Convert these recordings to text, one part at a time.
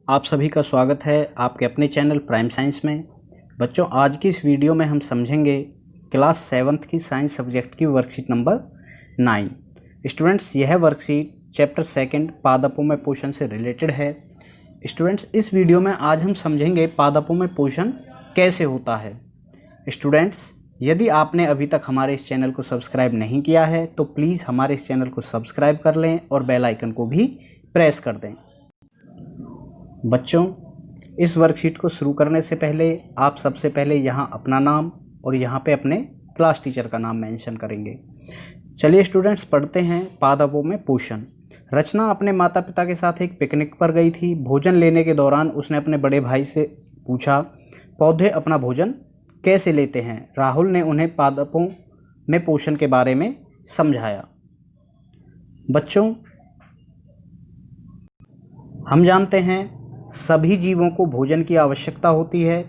आप सभी का स्वागत है आपके अपने चैनल प्राइम साइंस में। बच्चों, आज की इस वीडियो में हम समझेंगे क्लास 7th की साइंस सब्जेक्ट की वर्कशीट नंबर 9। स्टूडेंट्स, यह वर्कशीट चैप्टर 2 पादपों में पोषण से रिलेटेड है। स्टूडेंट्स, इस वीडियो में आज हम समझेंगे पादपों में पोषण कैसे होता है। स्टूडेंट्स, यदि आपने अभी तक हमारे इस चैनल को सब्सक्राइब नहीं किया है तो प्लीज़ हमारे इस चैनल को सब्सक्राइब कर लें और बेल आइकन को भी प्रेस कर दें। बच्चों, इस वर्कशीट को शुरू करने से पहले आप सबसे पहले यहाँ अपना नाम और यहाँ पे अपने क्लास टीचर का नाम मेंशन करेंगे। चलिए स्टूडेंट्स, पढ़ते हैं पादपों में पोषण। रचना अपने माता पिता के साथ एक पिकनिक पर गई थी। भोजन लेने के दौरान उसने अपने बड़े भाई से पूछा, पौधे अपना भोजन कैसे लेते हैं। राहुल ने उन्हें पादपों में पोषण के बारे में समझाया। बच्चों, हम जानते हैं सभी जीवों को भोजन की आवश्यकता होती है।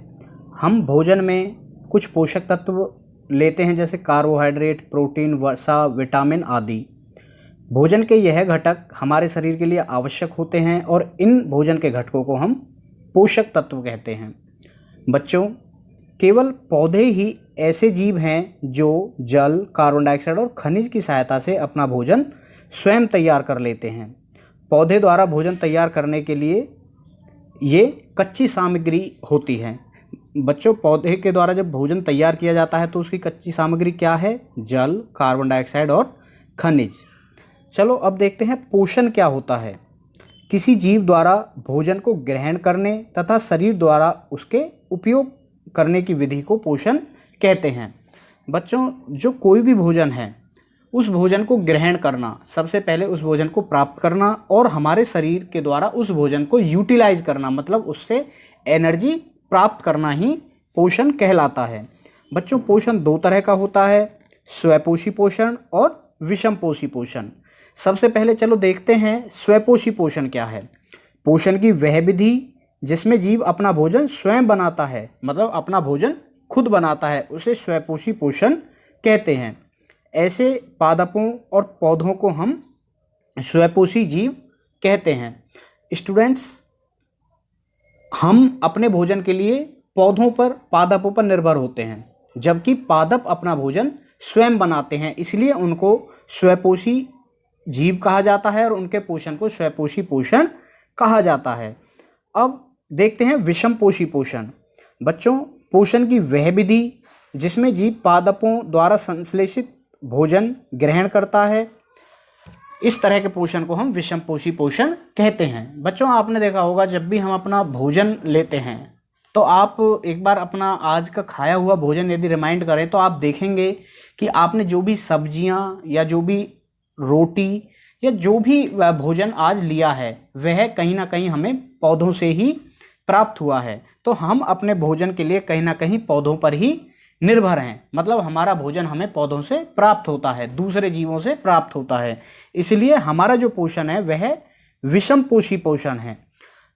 हम भोजन में कुछ पोषक तत्व लेते हैं जैसे कार्बोहाइड्रेट, प्रोटीन, वसा, विटामिन आदि। भोजन के यह घटक हमारे शरीर के लिए आवश्यक होते हैं और इन भोजन के घटकों को हम पोषक तत्व कहते हैं। बच्चों, केवल पौधे ही ऐसे जीव हैं जो जल, कार्बन डाइऑक्साइड और खनिज की सहायता से अपना भोजन स्वयं तैयार कर लेते हैं। पौधे द्वारा भोजन तैयार करने के लिए ये कच्ची सामग्री होती है। बच्चों, पौधे के द्वारा जब भोजन तैयार किया जाता है तो उसकी कच्ची सामग्री क्या है? जल, कार्बन डाइऑक्साइड और खनिज। चलो अब देखते हैं पोषण क्या होता है। किसी जीव द्वारा भोजन को ग्रहण करने तथा शरीर द्वारा उसके उपयोग करने की विधि को पोषण कहते हैं। बच्चों, जो कोई भी भोजन है उस भोजन को ग्रहण करना, सबसे पहले उस भोजन को प्राप्त करना और हमारे शरीर के द्वारा उस भोजन को यूटिलाइज करना, मतलब उससे एनर्जी प्राप्त करना ही पोषण कहलाता है। बच्चों, पोषण दो तरह का होता है, स्वपोषी पोषण और विषमपोषी पोषण। सबसे पहले चलो देखते हैं स्वपोषी पोषण क्या है। पोषण की वह विधि जिसमें जीव अपना भोजन स्वयं बनाता है, मतलब अपना भोजन खुद बनाता है, उसे स्वपोषी पोषण कहते हैं। ऐसे पादपों और पौधों को हम स्वपोषी जीव कहते हैं। स्टूडेंट्स, हम अपने भोजन के लिए पौधों पर, पादपों पर निर्भर होते हैं, जबकि पादप अपना भोजन स्वयं बनाते हैं, इसलिए उनको स्वपोषी जीव कहा जाता है और उनके पोषण को स्वपोषी पोषण कहा जाता है। अब देखते हैं विषमपोषी पोषण। बच्चों, पोषण की वह विधि जिसमें जीव पादपों द्वारा संश्लेषित भोजन ग्रहण करता है, इस तरह के पोषण को हम विषमपोषी पोषण कहते हैं। बच्चों, आपने देखा होगा जब भी हम अपना भोजन लेते हैं तो आप एक बार अपना आज का खाया हुआ भोजन यदि रिमाइंड करें तो आप देखेंगे कि आपने जो भी सब्जियां या जो भी रोटी या जो भी भोजन आज लिया है वह कहीं ना कहीं हमें पौधों से ही प्राप्त हुआ है। तो हम अपने भोजन के लिए कहीं ना कहीं पौधों पर ही निर्भर हैं, मतलब हमारा भोजन हमें पौधों से प्राप्त होता है, दूसरे जीवों से प्राप्त होता है। इसलिए हमारा जो पोषण है वह विषमपोषी पोषण है।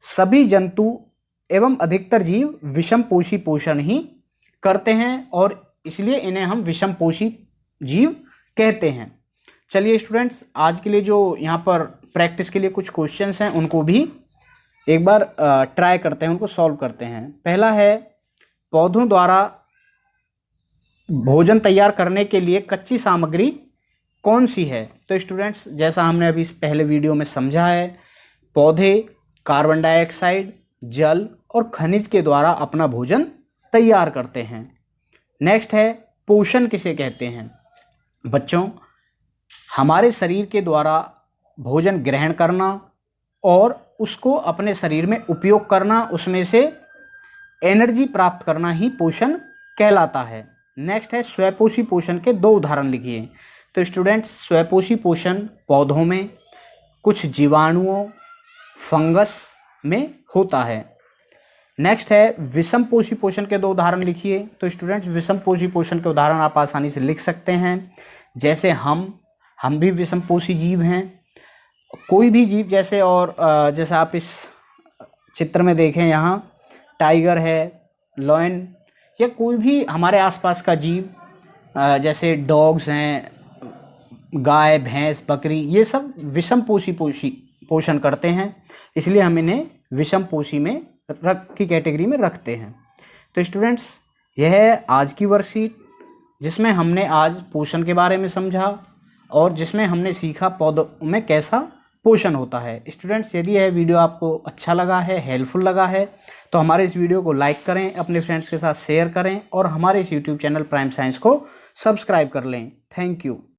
सभी जंतु एवं अधिकतर जीव विषमपोषी पोषण ही करते हैं और इसलिए इन्हें हम विषमपोषी जीव कहते हैं। चलिए स्टूडेंट्स, आज के लिए जो यहाँ पर प्रैक्टिस के लिए कुछ क्वेश्चंस हैं उनको भी एक बार ट्राई करते हैं, उनको सॉल्व करते हैं। पहला है, पौधों द्वारा भोजन तैयार करने के लिए कच्ची सामग्री कौन सी है? तो स्टूडेंट्स, जैसा हमने अभी इस पहले वीडियो में समझा है, पौधे कार्बन डाइऑक्साइड, जल और खनिज के द्वारा अपना भोजन तैयार करते हैं। नेक्स्ट है, पोषण किसे कहते हैं? बच्चों, हमारे शरीर के द्वारा भोजन ग्रहण करना और उसको अपने शरीर में उपयोग करना, उसमें से एनर्जी प्राप्त करना ही पोषण कहलाता है। नेक्स्ट है, स्वपोषी पोषण के दो उदाहरण लिखिए। तो स्टूडेंट्स, स्वपोषी पोषण पौधों में, कुछ जीवाणुओं, फंगस में होता है। नेक्स्ट है, विषमपोषी पोषण के दो उदाहरण लिखिए। तो स्टूडेंट्स, विषमपोषी पोषण के उदाहरण आप आसानी से लिख सकते हैं, जैसे हम भी विषमपोषी जीव हैं। कोई भी जीव जैसे, और जैसे आप इस चित्र में देखें, यहाँ टाइगर है, लॉयन या कोई भी हमारे आसपास का जीव, जैसे डॉग्स हैं, गाय, भैंस, बकरी, ये सब विषमपोषी पोषण करते हैं, इसलिए हम इन्हें विषम पोषी में की कैटेगरी में रखते हैं। तो स्टूडेंट्स, यह है आज की वर्कशीट जिसमें हमने आज पोषण के बारे में समझा और जिसमें हमने सीखा पौधों में कैसा पोषण होता है। स्टूडेंट्स, यदि यह वीडियो आपको अच्छा लगा है, हेल्पफुल लगा है, तो हमारे इस वीडियो को लाइक करें, अपने फ्रेंड्स के साथ शेयर करें और हमारे इस यूट्यूब चैनल प्राइम साइंस को सब्सक्राइब कर लें। Thank you.